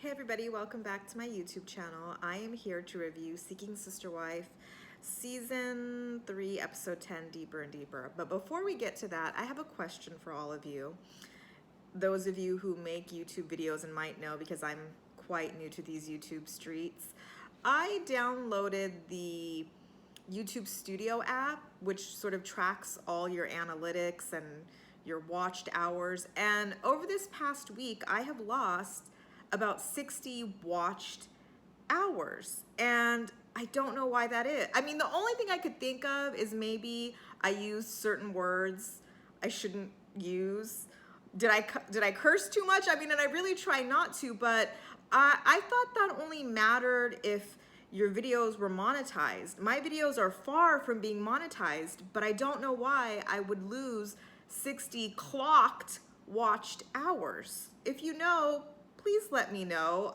Hey everybody, welcome back to my YouTube channel. I am here to review Seeking Sister Wife Season 3, Episode 10, Deeper and Deeper. But before we get to that, I have a question for all of you. Those of you who make YouTube videos and might know, because I'm quite new to these YouTube streets, I downloaded the YouTube Studio app, which sort of tracks all your analytics and your watched hours. And over this past week, I have lost about 60 watched hours. And I don't know why that is. I mean, the only thing I could think of is maybe I used certain words I shouldn't use. Did I curse too much? I mean, and I really try not to, but I thought that only mattered if your videos were monetized. My videos are far from being monetized, but I don't know why I would lose 60 clocked watched hours. If you know, please let me know.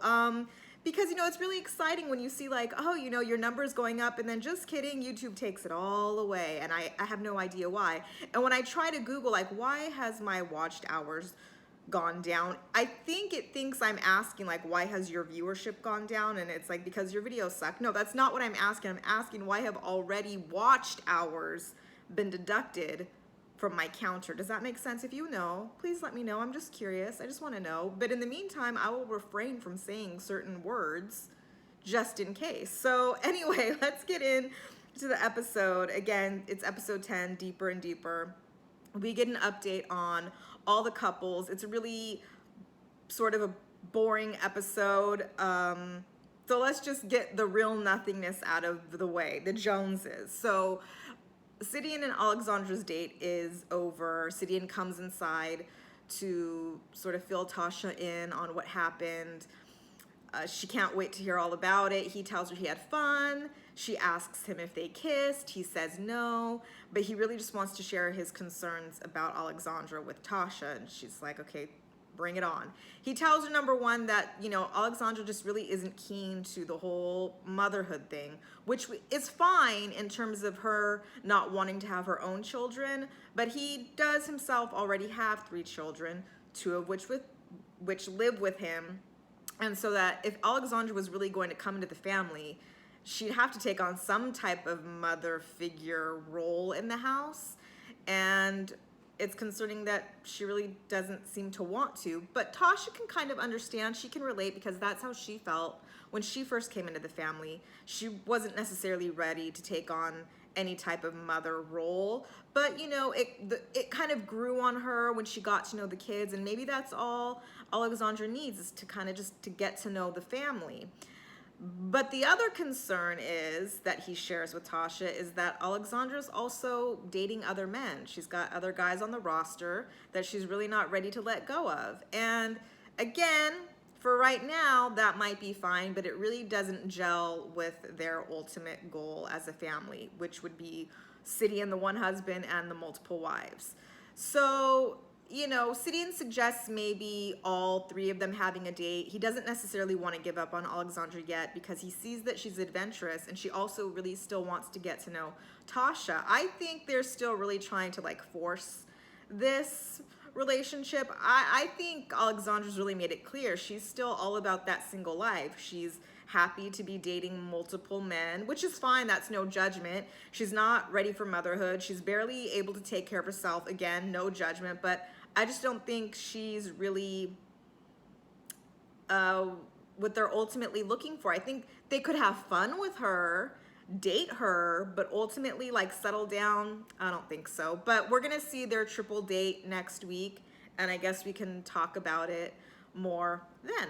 Because, it's really exciting when you see like, oh, your numbers going up, and then just kidding, YouTube takes it all away, and I have no idea why. And when I try to Google, like, why has my watched hours gone down? I think it thinks I'm asking, like, why has your viewership gone down? And it's like, because your videos suck. No, that's not what I'm asking. I'm asking, why have already watched hours been deducted from my counter? Does that make sense? If you know, please let me know. I'm just curious. I just want to know. But in the meantime, I will refrain from saying certain words just in case. So anyway, let's get into the episode. Again, it's episode 10, Deeper and Deeper. We get an update on all the couples. It's a really sort of a boring episode. So let's just get the real nothingness out of the way, the Joneses. So Sidian and Alexandra's date is over. Sidian comes inside to sort of fill Tasha in on what happened. She can't wait to hear all about it. He tells her he had fun. She asks him if they kissed. He says no, but he really just wants to share his concerns about Alexandra with Tasha, and she's like, okay, bring it on. He tells her, number one, that, Alexandra just really isn't keen to the whole motherhood thing, which is fine in terms of her not wanting to have her own children, but he does himself already have 3 children, 2 of which live with him. And so that if Alexandra was really going to come into the family, she'd have to take on some type of mother figure role in the house. And it's concerning that she really doesn't seem to want to, but Tasha can kind of understand. She can relate because that's how she felt when she first came into the family. She wasn't necessarily ready to take on any type of mother role, but it kind of grew on her when she got to know the kids, and maybe that's all Alexandra needs, is to kind of just to get to know the family. But the other concern is that he shares with Tasha is that Alexandra's also dating other men. She's got other guys on the roster that she's really not ready to let go of. And again, for right now, that might be fine, but it really doesn't gel with their ultimate goal as a family, which would be Sidian, the one husband, and the multiple wives. So Sidian suggests maybe all 3 of them having a date. He doesn't necessarily want to give up on Alexandra yet because he sees that she's adventurous, and she also really still wants to get to know Tasha. I think they're still really trying to like force this relationship. I think Alexandra's really made it clear she's still all about that single life. She's happy to be dating multiple men, which is fine. That's no judgment. She's not ready for motherhood. She's barely able to take care of herself. Again, no judgment. But I just don't think she's really what they're ultimately looking for. I think they could have fun with her, date her, but ultimately like settle down, I don't think so. But we're gonna see their triple date next week, and I guess we can talk about it more then.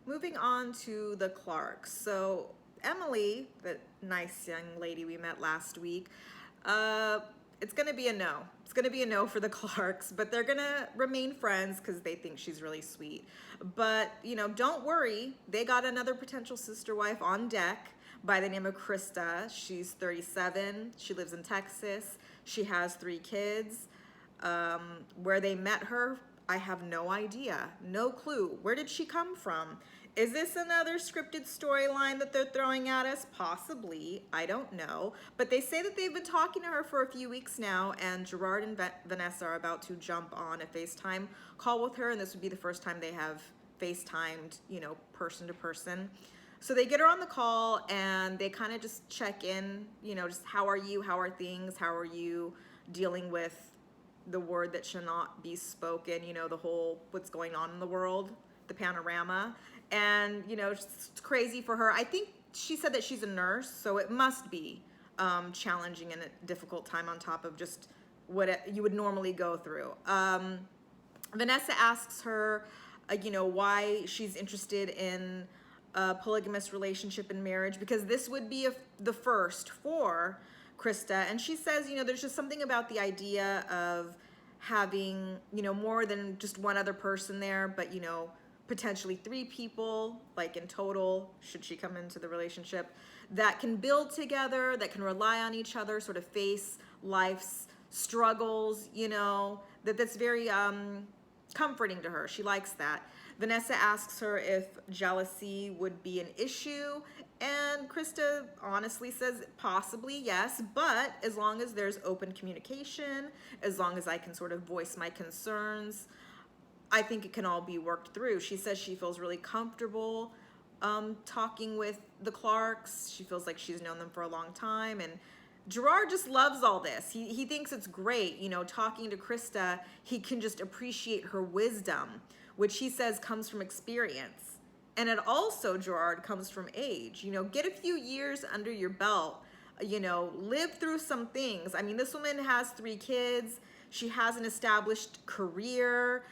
Moving on to the Clarks. So Emily, the nice young lady we met last week, it's gonna be a no. It's gonna be a no for the Clarks, but they're gonna remain friends because they think she's really sweet. But don't worry, they got another potential sister wife on deck by the name of Krista. She's 37. She lives in Texas. She has 3 kids. Where they met her, I have no idea, no clue. Where did she come from? Is this another scripted storyline that they're throwing at us? Possibly, I don't know. But they say that they've been talking to her for a few weeks now, and Gerard and Vanessa are about to jump on a FaceTime call with her, and this would be the first time they have FaceTimed, person to person. So they get her on the call and they kind of just check in, just how are you? How are things? How are you dealing with the word that shall not be spoken, the whole what's going on in the world, the panorama. And, it's crazy for her. I think she said that she's a nurse, so it must be challenging and a difficult time on top of just what you would normally go through. Vanessa asks her, why she's interested in a polygamous relationship and marriage, because this would be the first for Krista. And she says, there's just something about the idea of having, more than just one other person there, but, potentially 3 people, like in total, should she come into the relationship, that can build together, that can rely on each other, sort of face life's struggles, that's very comforting to her. She likes that. Vanessa asks her if jealousy would be an issue, and Krista honestly says possibly yes, but as long as there's open communication, as long as I can sort of voice my concerns, I think it can all be worked through. She says she feels really comfortable talking with the Clarks. She feels like she's known them for a long time, and Gerard just loves all this. He thinks it's great, talking to Krista. He can just appreciate her wisdom, which he says comes from experience. And it also, Gerard, comes from age. Get a few years under your belt, live through some things. I mean, this woman has 3 kids. She has an established career,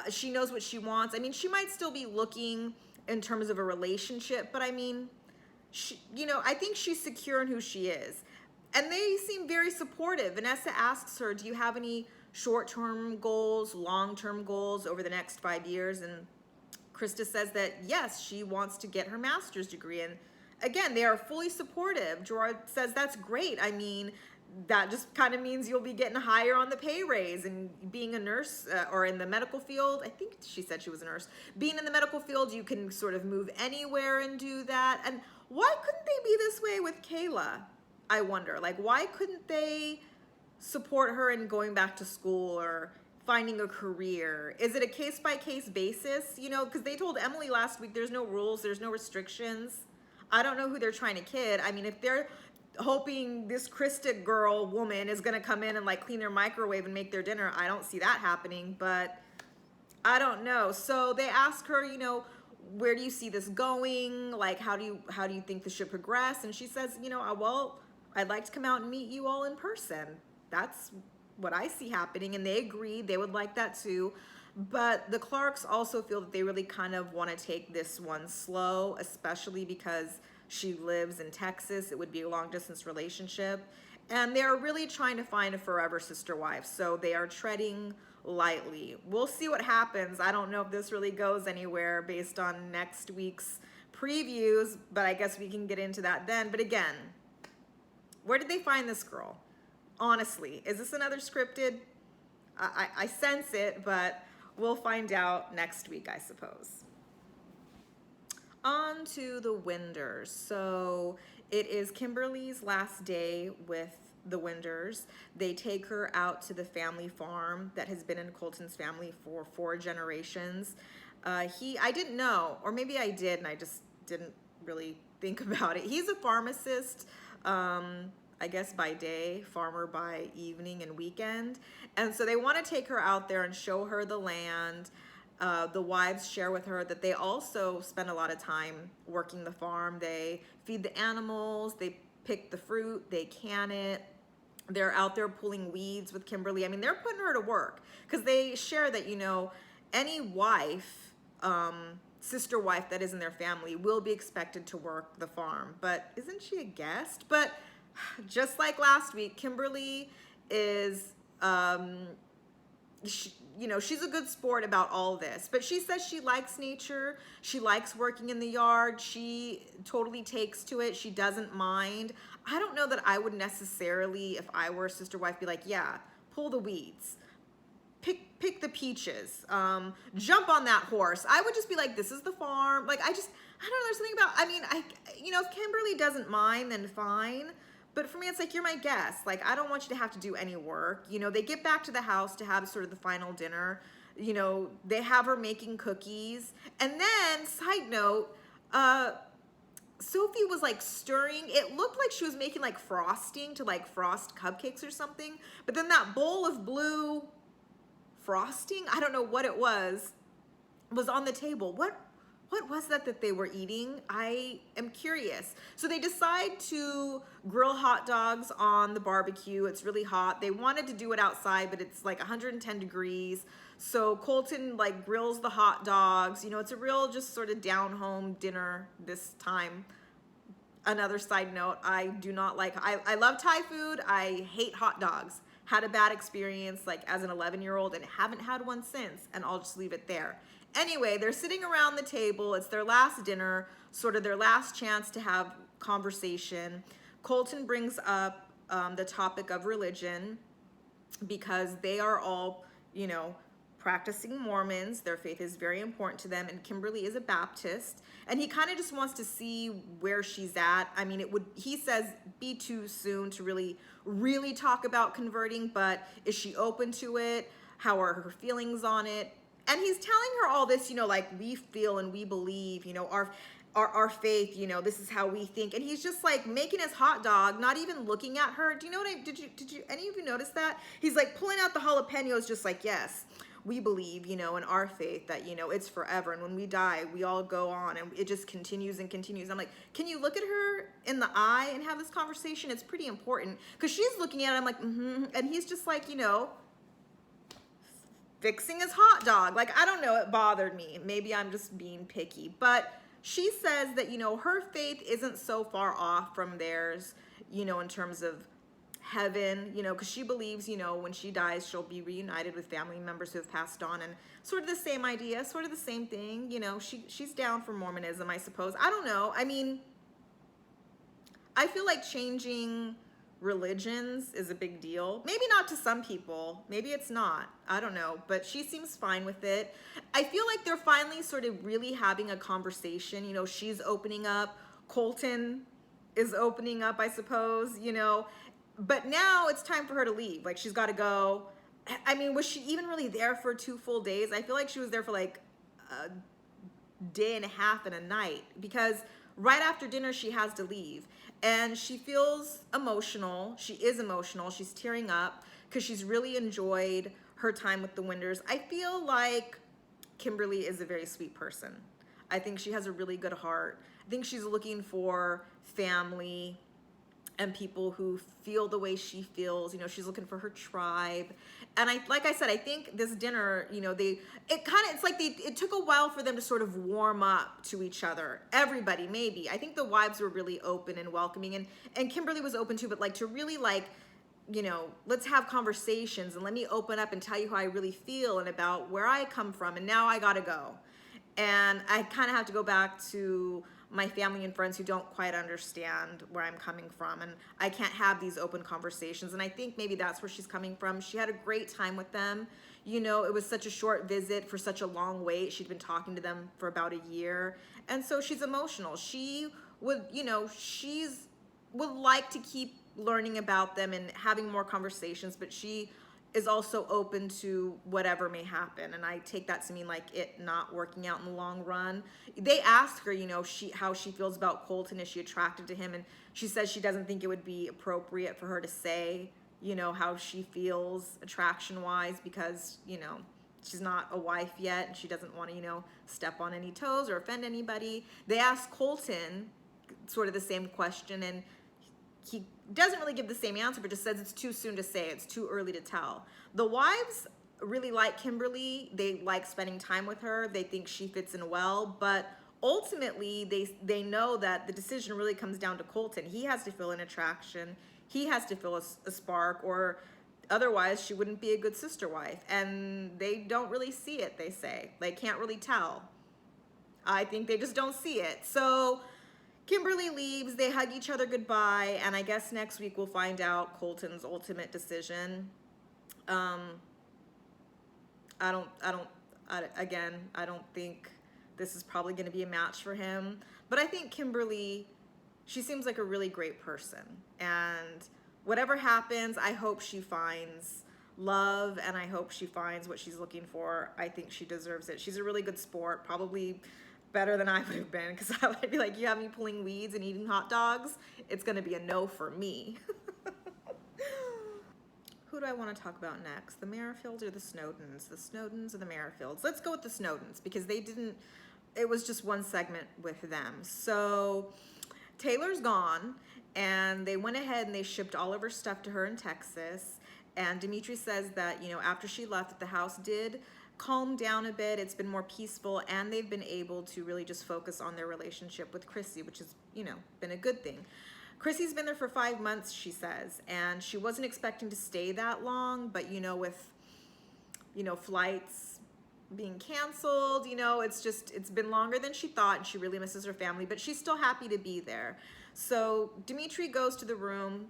she knows what she wants. I mean, she might still be looking in terms of a relationship, but I mean, I think she's secure in who she is. And they seem very supportive. Vanessa asks her, do you have any short-term goals, long-term goals over the next 5 years? And Krista says that, yes, she wants to get her master's degree. And again, they are fully supportive. Gerard says, that's great. I mean, that just kind of means you'll be getting higher on the pay raise, and being a nurse or in the medical field. I think she said she was a nurse. Being in the medical field, you can sort of move anywhere and do that. And why couldn't they be this way with Kayla? I wonder, why couldn't they support her in going back to school or finding a career? Is it a case-by-case basis? Because they told Emily last week there's no rules, there's no restrictions. I don't know who they're trying to kid. I mean, if they're hoping this Krista woman is gonna come in and clean their microwave and make their dinner, I don't see that happening, but I don't know. So they ask her, where do you see this going? How do you think this should progress? And she says, well, I'd like to come out and meet you all in person. That's what I see happening. And they agree, they would like that too. But the Clarks also feel that they really kind of want to take this one slow, especially because she lives in Texas. It would be a long distance relationship. And they're really trying to find a forever sister wife. So they are treading lightly. We'll see what happens. I don't know if this really goes anywhere based on next week's previews, but I guess we can get into that then. But again, where did they find this girl? Honestly, is this another scripted? I sense it, but we'll find out next week, I suppose. On to the Winders. So it is Kimberly's last day with the Winders. They take her out to the family farm that has been in Colton's family for 4 generations. I didn't know, or maybe I did and I just didn't really think about it. He's a pharmacist, I guess by day, farmer by evening and weekend. And so they want to take her out there and show her the land. The wives share with her that they also spend a lot of time working the farm. They feed the animals, they pick the fruit, they can it. They're out there pulling weeds with Kimberly. I mean, they're putting her to work because they share that, any wife, sister wife that is in their family will be expected to work the farm. But isn't she a guest? But just like last week, Kimberly is, she's a good sport about all this, but she says she likes nature. She likes working in the yard. She totally takes to it. She doesn't mind. I don't know that I would necessarily, if I were a sister wife, be like, yeah, pull the weeds, pick the peaches, jump on that horse. I would just be like, this is the farm. I don't know, there's something about, if Kimberly doesn't mind, then fine. But for me, it's you're my guest. I don't want you to have to do any work. They get back to the house to have sort of the final dinner. you know, they have her making cookies. And then, side note, Sophie was like stirring. It looked like she was making like frosting to like frost cupcakes or something. But then that bowl of blue frosting, I don't know what it was on the table. What was that they were eating? I am curious. So they decide to grill hot dogs on the barbecue. It's really hot. They wanted to do it outside, but it's like 110 degrees. So Colton like grills the hot dogs. You know, it's a real just sort of down home dinner this time. Another side note, I do not like, I love Thai food. I hate hot dogs. Had a bad experience like as an 11-year-old and haven't had one since, and I'll just leave it there. Anyway, they're sitting around the table. It's their last dinner, sort of their last chance to have conversation. Colton brings up the topic of religion because they are all, you know, practicing Mormons. Their faith is very important to them, and Kimberly is a Baptist, and he kind of just wants to see where she's at. I mean, he says, be too soon to really talk about converting, but is she open to it? How are her feelings on it? And he's telling her all this, you know, like, we feel and we believe, you know, our faith, you know, this is how we think. And he's just like making his hot dog, not even looking at her. Do you know what did you any of you notice that? He's like pulling out the jalapenos, just like, yes, we believe, you know, in our faith that, you know, it's forever. And when we die, we all go on, and it just continues and continues. I'm like, can you look at her in the eye and have this conversation? It's pretty important, because she's looking at him like, and he's just like, you know, fixing his hot dog. Like, I don't know, it bothered me. Maybe I'm just being picky. But she says that, you know, her faith isn't so far off from theirs, you know, in terms of heaven, you know, because she believes, you know, when she dies, she'll be reunited with family members who have passed on, and sort of the same idea, sort of the same thing, you know, she's down for Mormonism, I suppose. I don't know. I mean, I feel like changing religions is a big deal. Maybe not to some people. Maybe it's not. I don't know. But she seems fine with it. I feel like they're finally sort of really having a conversation. You know, she's opening up. Colton is opening up, I suppose, you know. But now it's time for her to leave. Like, she's got to go. I mean, was she even really there for 2 full days? I feel like she was there for like a day and a half and a night, because right after dinner, she has to leave. And she feels emotional. She is emotional. She's tearing up because she's really enjoyed her time with the Winders. I feel like Kimberly is a very sweet person. I think she has a really good heart. I think she's looking for family and people who feel the way she feels. You know, she's looking for her tribe. And like I said, I think this dinner, you know, it took a while for them to sort of warm up to each other. Everybody, maybe. I think the wives were really open and welcoming, and Kimberly was open too, but like to really like, you know, let's have conversations and let me open up and tell you how I really feel and about where I come from, and now I gotta go. And I kind of have to go back to my family and friends who don't quite understand where I'm coming from, and I can't have these open conversations. And I think maybe that's where she's coming from. She had a great time with them. You know, it was such a short visit for such a long wait. She'd been talking to them for about a year, and so she's emotional. She would, you know, would like to keep learning about them and having more conversations, but she is also open to whatever may happen. And I take that to mean like it not working out in the long run. They ask her, you know, how she feels about Colton. Is she attracted to him? And she says she doesn't think it would be appropriate for her to say, you know, how she feels attraction-wise, because, you know, she's not a wife yet and she doesn't want to, you know, step on any toes or offend anybody. They ask Colton sort of the same question, and he doesn't really give the same answer, but just says it's too soon to say, it's too early to tell. The wives really like Kimberly. They like spending time with her. They think she fits in well, but ultimately they know that the decision really comes down to Colton. He has to feel an attraction. He has to feel a spark, or otherwise she wouldn't be a good sister wife. And they don't really see it, they say. They can't really tell. I think they just don't see it. So Kimberly leaves, they hug each other goodbye, and I guess next week we'll find out Colton's ultimate decision. I don't think this is probably going to be a match for him, but I think Kimberly, she seems like a really great person, and whatever happens, I hope she finds love, and I hope she finds what she's looking for. I think she deserves it. She's a really good sport, probably better than I would have been, because I would be like, you have me pulling weeds and eating hot dogs? It's gonna be a no for me. Who do I want to talk about next? The Merrifields or the Snowdens? The Snowdens or the Merrifields? Let's go with the Snowdens, because they didn't, it was just one segment with them. So Taylor's gone, and they went ahead and they shipped all of her stuff to her in Texas. And Dimitri says that, you know, after she left, that the house did calm down a bit. It's been more peaceful, and they've been able to really just focus on their relationship with Chrissy, which has, you know, been a good thing. Chrissy's been there for 5 months, she says, and she wasn't expecting to stay that long, but, you know, with, you know, flights being canceled, you know, it's been longer than she thought, and she really misses her family, but she's still happy to be there. So Dimitri goes to the room,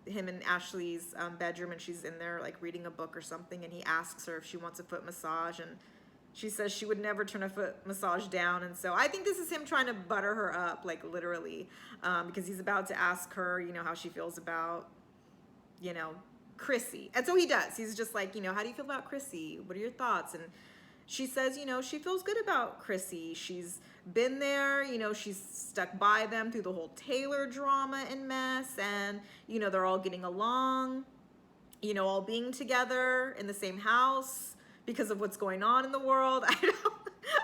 him and Ashley's bedroom, and she's in there like reading a book or something, and he asks her if she wants a foot massage, and she says she would never turn a foot massage down. And so I think this is him trying to butter her up, like literally, because he's about to ask her, you know, how she feels about, you know, Chrissy. And so he does. He's just like, you know, how do you feel about Chrissy? What are your thoughts? And she says, you know, she feels good about Chrissy. She's been there, you know, she's stuck by them through the whole Taylor drama and mess. And, you know, they're all getting along, you know, all being together in the same house because of what's going on in the world.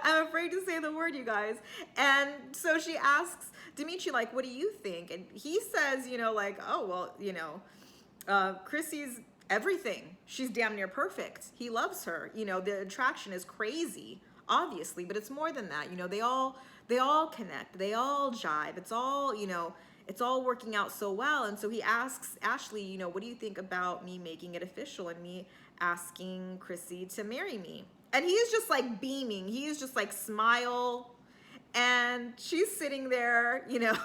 I'm afraid to say the word, you guys. And so she asks Dimitri, like, what do you think? And he says, you know, like, oh, well, you know, Chrissy's everything. She's damn near perfect. He loves her. You know, the attraction is crazy, obviously, but it's more than that. You know, they all connect. They all jive. It's all, you know, it's all working out so well. And so he asks Ashley, you know, what do you think about me making it official and me asking Chrissy to marry me? And he is just like beaming. He is just like smile. And she's sitting there, you know,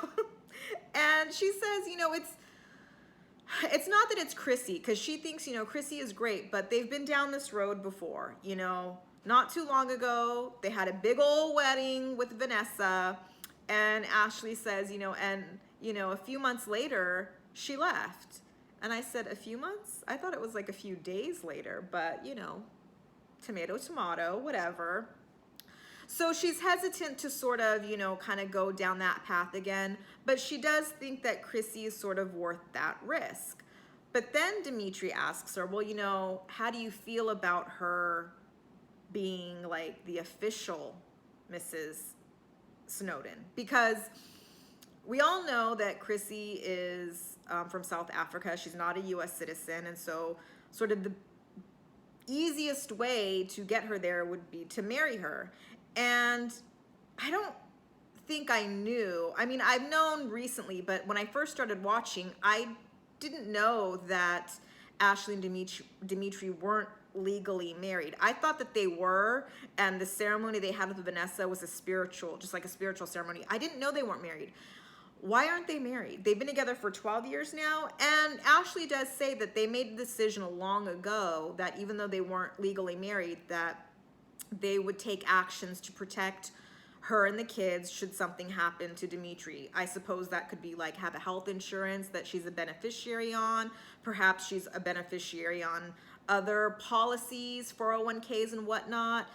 and she says, you know, it's not that it's Chrissy, because she thinks, you know, Chrissy is great, but they've been down this road before, you know. Not too long ago, they had a big old wedding with Vanessa, and Ashley says, you know, and, you know, a few months later, she left. And I said, a few months? I thought it was like a few days later, but, you know, tomato, tomato, whatever. So she's hesitant to sort of, you know, kind of go down that path again, but she does think that Chrissy is sort of worth that risk. But then Dimitri asks her, well, you know, how do you feel about her being like the official Mrs. Snowden? Because we all know that Chrissy is from South Africa. She's not a US citizen, and so sort of the easiest way to get her there would be to marry her. And I don't think I knew. I mean, I've known recently, but when I first started watching, I didn't know that Ashley and Dimitri weren't legally married. I thought that they were, and the ceremony they had with Vanessa was a spiritual, just like a spiritual ceremony. I didn't know they weren't married. Why aren't they married? They've been together for 12 years now, and Ashley does say that they made a decision long ago that even though they weren't legally married, that they would take actions to protect her and the kids should something happen to Dimitri. I suppose that could be like have a health insurance that she's a beneficiary on. Perhaps she's a beneficiary on other policies, 401ks and whatnot.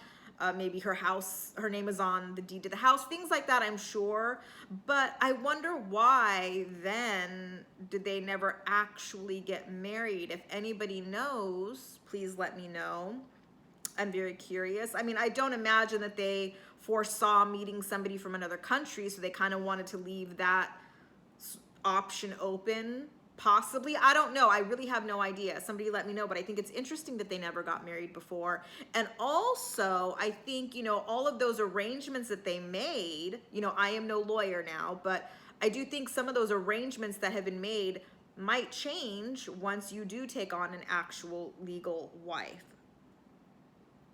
Maybe her house, her name is on the deed to the house, things like that, I'm sure. But I wonder why then did they never actually get married? If anybody knows, please let me know. I'm very curious. I mean, I don't imagine that they foresaw meeting somebody from another country, so they kind of wanted to leave that option open, possibly. I don't know. I really have no idea. Somebody let me know, but I think it's interesting that they never got married before. And also, I think, you know, all of those arrangements that they made, you know, I am no lawyer now, but I do think some of those arrangements that have been made might change once you do take on an actual legal wife.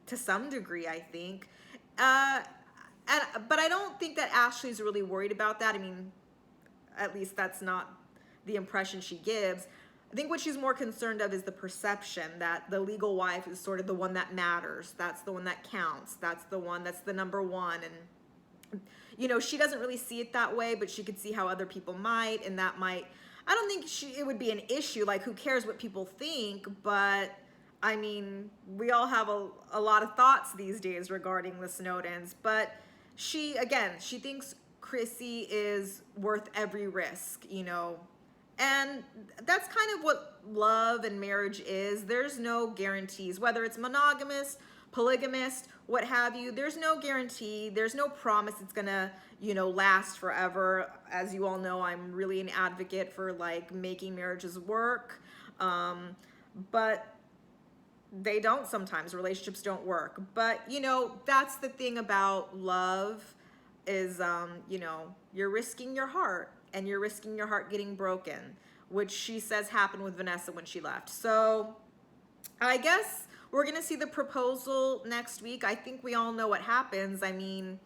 To some degree, I think. But I don't think that Ashley's really worried about that. I mean, at least that's not the impression she gives. I think what she's more concerned of is the perception that the legal wife is sort of the one that matters. That's the one that counts. That's the one that's the number one. And, you know, she doesn't really see it that way, but she could see how other people might, and that might, I don't think it would be an issue. Like, who cares what people think? But I mean, we all have a lot of thoughts these days regarding the Snowdens, but she thinks Chrissy is worth every risk, you know. And that's kind of what love and marriage is. There's no guarantees, whether it's monogamous, polygamist, what have you. There's no guarantee. There's no promise it's gonna, you know, last forever. As you all know, I'm really an advocate for like making marriages work. But they don't sometimes. Relationships don't work. But, you know, that's the thing about love is, you know, you're risking your heart and you're risking your heart getting broken, which she says happened with Vanessa when she left. So I guess we're going to see the proposal next week. I think we all know what happens. I mean,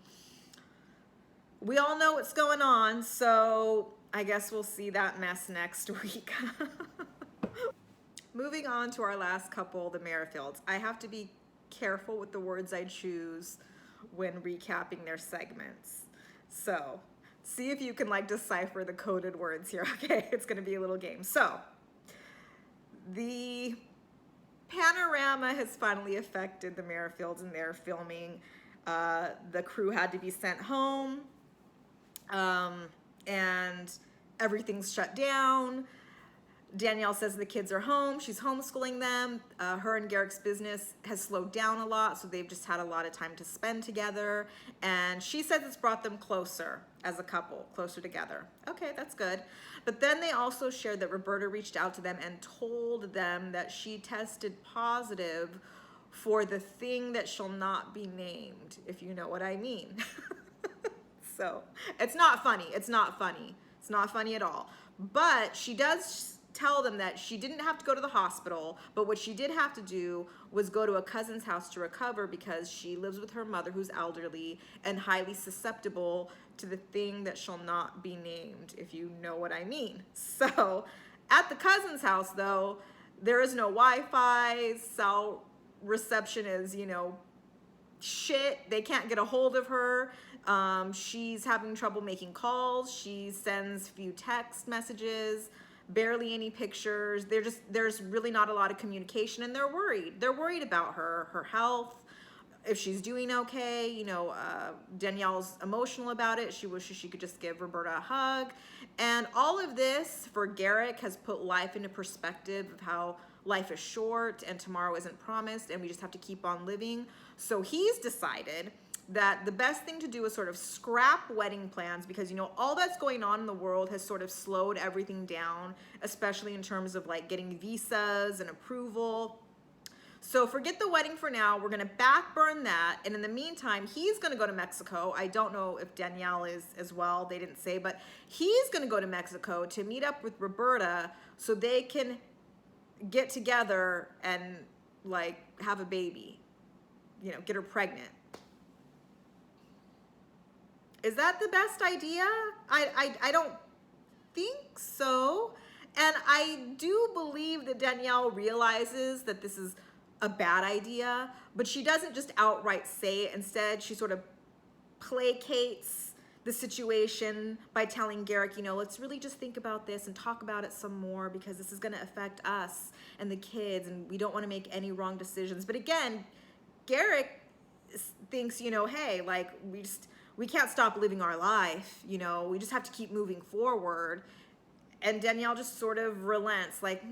we all know what's going on. So I guess we'll see that mess next week. Moving on to our last couple, the Merrifields. I have to be careful with the words I choose when recapping their segments. So, see if you can like decipher the coded words here. Okay, it's gonna be a little game. So, the panorama has finally affected the Merrifields and their filming. The crew had to be sent home, and everything's shut down. Danielle says the kids are home. She's homeschooling them. Her and Garrick's business has slowed down a lot, so they've just had a lot of time to spend together. And she says it's brought them closer as a couple, closer together. Okay, that's good. But then they also shared that Roberta reached out to them and told them that she tested positive for the thing that shall not be named, if you know what I mean. So it's not funny. It's not funny. It's not funny at all. But she does tell them that she didn't have to go to the hospital, but what she did have to do was go to a cousin's house to recover because she lives with her mother who's elderly and highly susceptible to the thing that shall not be named, if you know what I mean. So at the cousin's house, though, there is no Wi-Fi, cell reception is, you know, shit. They can't get a hold of her. She's having trouble making calls. She sends few text messages, barely any pictures. There's really not a lot of communication, and they're worried. They're worried about her health, if she's doing okay. You know, Danielle's emotional about it. She wishes she could just give Roberta a hug. And all of this for Garrick has put life into perspective of how life is short and tomorrow isn't promised and we just have to keep on living. So he's decided that the best thing to do is sort of scrap wedding plans because, you know, all that's going on in the world has sort of slowed everything down, especially in terms of like getting visas and approval. So forget the wedding for now. We're going to backburn that. And in the meantime, he's going to go to Mexico. I don't know if Danielle is as well. They didn't say, but he's going to go to Mexico to meet up with Roberta so they can get together and like have a baby, you know, get her pregnant. Is that the best idea? I don't think so. And I do believe that Danielle realizes that this is a bad idea, but she doesn't just outright say it. Instead, she sort of placates the situation by telling Garrick, you know, let's really just think about this and talk about it some more because this is going to affect us and the kids and we don't want to make any wrong decisions. But again, Garrick thinks, you know, hey, like we can't stop living our life, you know, we just have to keep moving forward. And Danielle just sort of relents, like,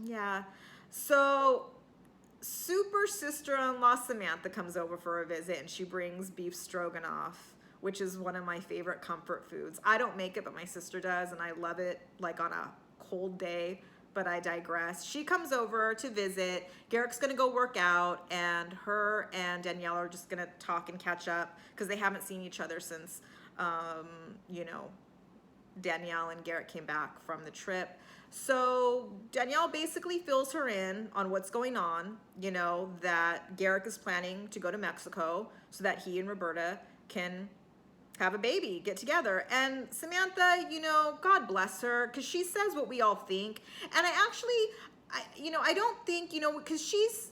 yeah. So super sister-in-law Samantha comes over for a visit and she brings beef stroganoff, which is one of my favorite comfort foods. I don't make it, but my sister does, and I love it like on a cold day, but I digress. She comes over to visit. Garrick's gonna go work out, and her and Danielle are just gonna talk and catch up because they haven't seen each other since, you know, Danielle and Garrick came back from the trip. So Danielle basically fills her in on what's going on, you know, that Garrick is planning to go to Mexico so that he and Roberta can have a baby, get together. And Samantha, you know, God bless her, because she says what we all think. And I don't think, you know, because she's,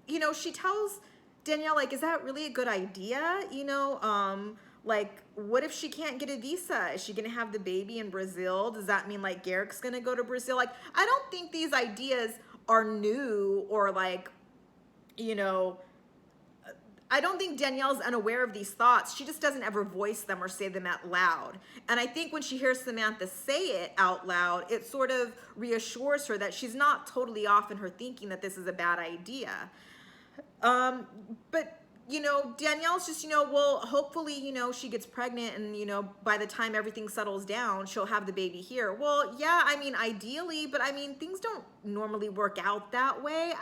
you know, she tells Danielle, like, is that really a good idea? You know, like, what if she can't get a visa? Is she gonna have the baby in Brazil? Does that mean like Garrick's gonna go to Brazil? Like, I don't think these ideas are new or like you know, I don't think Danielle's unaware of these thoughts. She just doesn't ever voice them or say them out loud. And I think when she hears Samantha say it out loud, it sort of reassures her that she's not totally off in her thinking that this is a bad idea. But Danielle's just, well, hopefully, she gets pregnant and, by the time everything settles down, she'll have the baby here. Well, yeah, I mean, ideally, but I mean, things don't normally work out that way.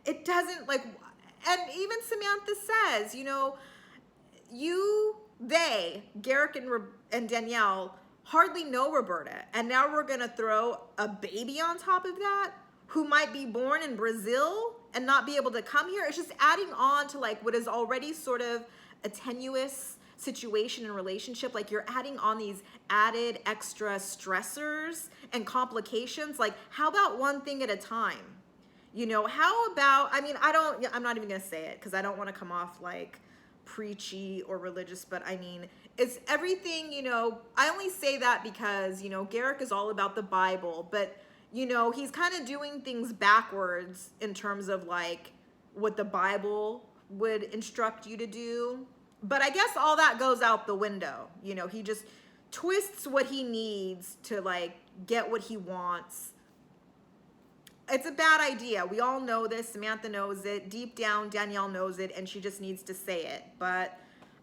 It doesn't, like, and even Samantha says, Garrick and Danielle hardly know Roberta, and now we're gonna throw a baby on top of that who might be born in Brazil and not be able to come here. It's just adding on to like what is already sort of a tenuous situation and relationship. Like, you're adding on these added extra stressors and complications. Like, how about one thing at a time? How about, I'm not even gonna say it because I don't want to come off like preachy or religious, but I mean, it's everything, I only say that because, Garrick is all about the Bible, but he's kind of doing things backwards in terms of like what the Bible would instruct you to do. But I guess all that goes out the window. He just twists what he needs to like get what he wants. It's a bad idea. We all know this. Samantha knows it. Deep down, Danielle knows it, and she just needs to say it. But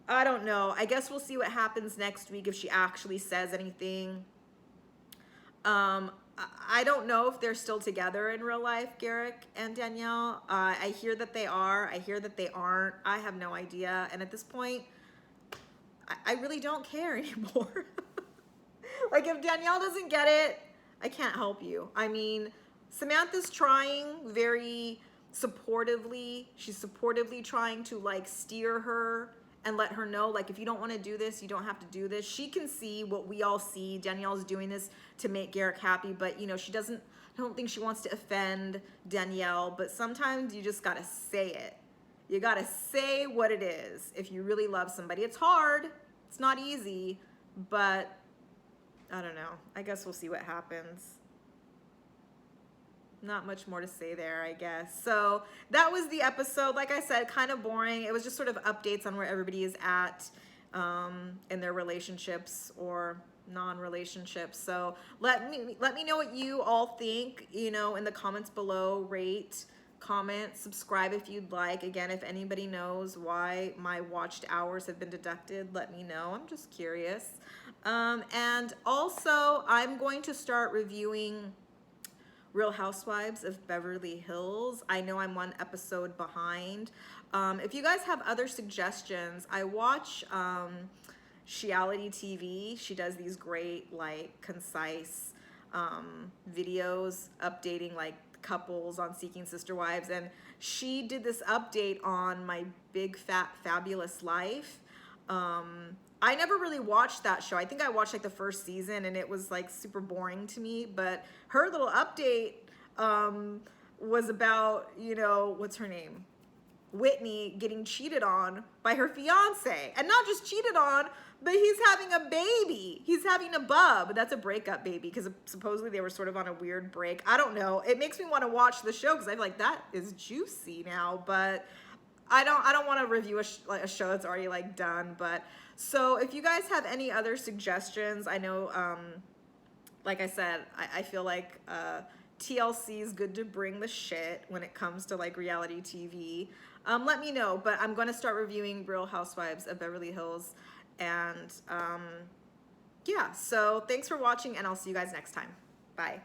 I don't know. I guess we'll see what happens next week if she actually says anything. I don't know if they're still together in real life, Garrick and Danielle. I hear that they are. I hear that they aren't. I have no idea. And at this point, I really don't care anymore. Like, if Danielle doesn't get it, I can't help you. I mean, Samantha's trying very supportively. She's supportively trying to like steer her and let her know, like, if you don't want to do this, you don't have to do this. She can see what we all see. Danielle's doing this to make Garrick happy, but she doesn't, I don't think she wants to offend Danielle, but sometimes you just gotta say it. You gotta say what it is if you really love somebody. It's hard, it's not easy, but I don't know. I guess we'll see what happens. Not much more to say there, I guess. So that was the episode. Like I said, kind of boring. It was just sort of updates on where everybody is at in their relationships or non-relationships. So let me know what you all think, in the comments below. Rate, comment, subscribe if you'd like. Again, if anybody knows why my watched hours have been deducted, let me know. I'm just curious. And also, I'm going to start reviewing Real Housewives of Beverly Hills. I know I'm one episode behind. If you guys have other suggestions, I watch Sheality TV. She does these great, like, concise videos updating, like, couples on Seeking Sister Wives. And she did this update on My Big Fat Fabulous Life. I never really watched that show. I think I watched like the first season and it was like super boring to me, but her little update was about, what's her name? Whitney getting cheated on by her fiance. And not just cheated on, but he's having a baby. He's having a bub. That's a breakup baby because supposedly they were sort of on a weird break. I don't know. It makes me want to watch the show because I feel like that is juicy now, but I don't want to review a show that's already like done. But so if you guys have any other suggestions, I know, like I said, I feel like TLC is good to bring the shit when it comes to like reality TV. Let me know, but I'm going to start reviewing Real Housewives of Beverly Hills. And yeah, so thanks for watching and I'll see you guys next time. Bye.